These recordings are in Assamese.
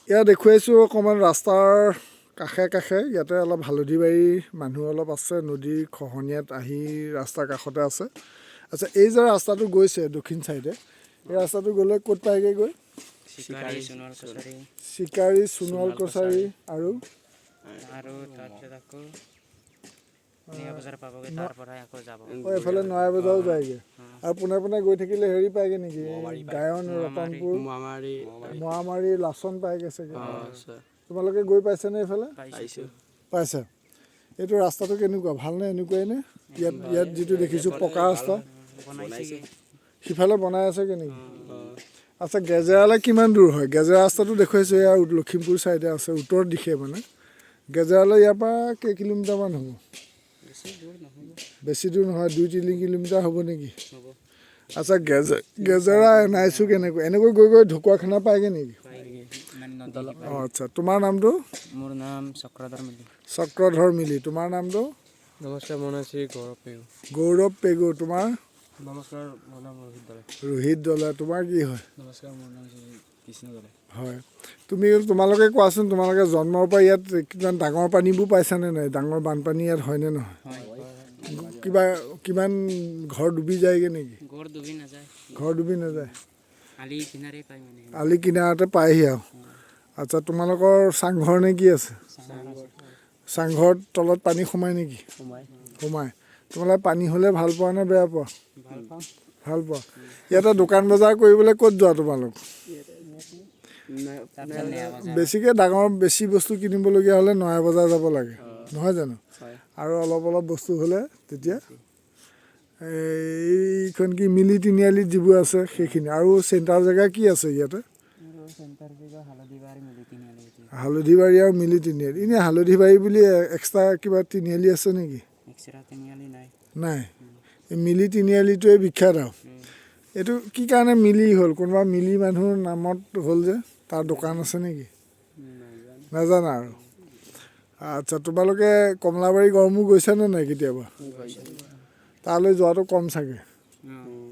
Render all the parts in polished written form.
এয়া দেখুৱাইছোঁ অকণমান ৰাস্তাৰ কাষে কাষে ইয়াতে অলপ হালধিবাৰী মানুহ অলপ আছে নদীৰ খহনীয়াত আহি ৰাস্তাৰ কাষতে আছে আচ্ছা এই যে ৰাস্তাটো গৈছে দক্ষিণ চাইডে এই ৰাস্তাটো গ'লে ক'ত পায়গৈ গৈ চিকাৰী সোণোৱাল কছাৰী আৰু তাৰপিছত আকৌ নিয়া বজাৰ পাবগৈ তাৰ পৰাই আকৌ যাব এইফালে নয়া বজাৰো যায়গৈ আৰু পোনে পোনে গৈ থাকিলে হেৰি পায়গৈ নেকি গায়ন ৰতনপুৰ মোৱামাৰী লাচন পায়গৈ চাগে তোমালোকে গৈ পাইছানে এইফালে পাইছা এইটো ৰাস্তাটো কেনেকুৱা ভালনে এনেকুৱাই নে ইয়াত যিটো দেখিছোঁ পকা ৰাস্তা সিফালে বনাই আছে নেকি আচ্ছা গেজেৰালৈ কিমান দূৰ হয় গেজেৰা ৰাস্তাটো দেখুৱাইছোঁ এয়া লখিমপুৰ ছাইডে আছে উত্তৰ দিশে মানে গেজেৰালৈ ইয়াৰ পৰা কেই কিলোমিটাৰমান হ'ব বেছি দূৰ নহয় 2-3 কিলোমিটাৰ হ'ব নেকি আচ্ছা গেজেৰা এনাইছো কেনেকৈ এনেকৈ গৈ গৈ ঢকুৱাখানা পায়গৈ নেকি অঁ আচ্ছা তোমাৰ নামটো মোৰ নাম চক্ৰধৰ মিলি চক্ৰধৰ মিলি তোমাৰ নামটো নমস্কাৰ মোৰ নাম শ্ৰী গৌৰৱ পেগু তোমাৰ নমস্কাৰ মোৰ নাম ৰোহিত দলে তোমাৰ কি হয় নমস্কাৰ মোৰ নাম শ্ৰী কৃষ্ণ দলে হয় তোমালোকে কোৱাচোন তোমালোকে জন্মৰ পৰা ইয়াত কিমান ডাঙৰ পানীবোৰ পাইছানে নাই ডাঙৰ বানপানী ইয়াত হয়নে নহয় কিমান ঘৰ ডুবি যায়গৈ নেকি ঘৰ ডুবি নাযায় আলি কিনাৰতে পায়হি আৰু আচ্ছা তোমালোকৰ চাংঘৰ নে কি আছে চাংঘৰত তলত পানী সোমাই নেকি সোমাই তোমালোকে পানী হ'লে ভাল পোৱা নে বেয়া পোৱা ভাল পোৱা ইয়াতে দোকান বজাৰ কৰিবলৈ ক'ত যোৱা তোমালোক বেছিকৈ ডাঙৰ বেছি বস্তু কিনিবলগীয়া হ'লে নয়া বজাৰ যাব লাগে নহয় জানো আৰু অলপ বস্তু হ'লে তেতিয়া এইখন কি মিলি তিনিআলিত যিবোৰ আছে সেইখিনি আৰু চেণ্টাৰ জেগা কি আছে ইয়াতে হালধিবাৰী আৰু মিলি তিনিআলি এনেই হালধিবাৰী বুলি এক্সট্ৰা কিবা তিনিআলি আছে নেকি নাই এই মিলি তিনিআলিটোৱে বিখ্যাত আৰু এইটো কি কাৰণে মিলি হ'ল কোনোবা মিলি মানুহৰ নামত হ'ল যে তাৰ দোকান আছে নেকি নাজানা আৰু আচ্ছা তোমালোকে কমলাবাৰী গড়মূৰ গৈছানে নাই কেতিয়াবা তালৈ যোৱাটো কম চাগে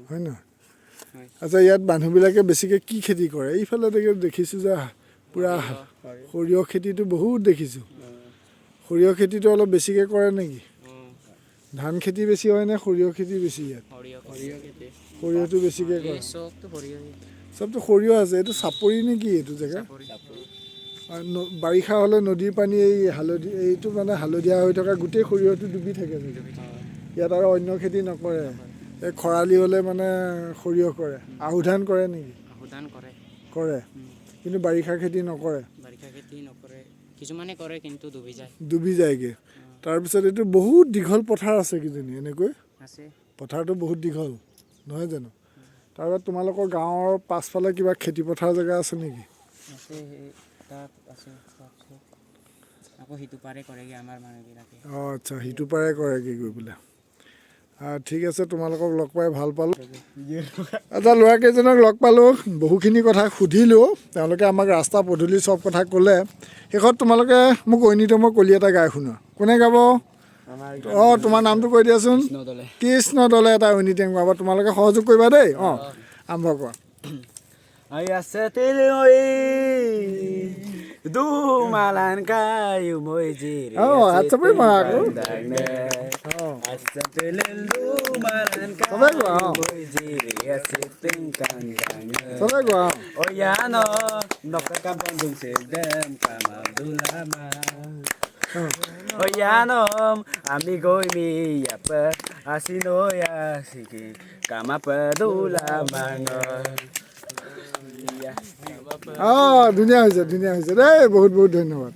হয় নহয় আচ্ছা ইয়াত মানুহবিলাকে বেছিকৈ কি খেতি কৰে এইফালে দেখিছোঁ যে পূৰা সৰিয়হ খেতিটো বহুত দেখিছোঁ সৰিয়হ খেতিটো অলপ বেছিকৈ কৰে নেকি ধান খেতি বেছি হয় নে সৰিয়হ খেতি বেছি ইয়াত সৰিয়হটো বেছিকৈ কৰে চবতো সৰিয়হ আছে এইটো চাপৰি নেকি এইটো জেগা বাৰিষা হ'লে নদীৰ পানী এই এইটো মানে হালধীয়া হৈ থকা গোটেই সৰিয়হটো ডুবি থাকে ইয়াত আৰু অন্য খেতি নকৰে এই খৰালি হ'লে মানে সৰিয়হ কৰে আহু ধান কৰে নেকি কৰে কিন্তু বাৰিষা খেতি নকৰে ডুবি যায়গৈ তাৰপিছত এইটো বহুত দীঘল পথাৰ আছে কিজানি এনেকৈ পথাৰটো বহুত দীঘল নহয় জানো তাৰপিছত তোমালোকৰ গাঁৱৰ পাছফালে কিবা খেতি পথাৰ জেগা আছে নেকি অঁ আচ্ছা সিটো পাৰে কৰেগৈ গৈ পেলাই ঠিক আছে তোমালোকক লগ পাই ভাল পালোঁ এটা ল'ৰাকেইজনক লগ পালোঁ বহুখিনি কথা সুধিলোঁ তেওঁলোকে আমাক ৰাস্তা পদূলি চব কথা ক'লে শেষত তোমালোকে মোক ঐনিতমৰ কলি এটা গাই শুনোৱা কোনে গাব অঁ তোমাৰ নামটো কৈ দিয়াচোন কৃষ্ণ দলে এটা ঐনিতম গাব তোমালোকে সহযোগ কৰিবা দেই অঁ আৰম্ভ কৰা Dumalan kayo mo'y jiri at sabay mga ako Dumalan kayo mo'y jiri at siting kandang sabay ko O yan o Nakakabandong sildem Kamadulama O yan o Amigo'y miyapa Asinoya sige Kamapadulaman ধুনীয়া হৈছে দেই বহুত বহুত ধন্যবাদ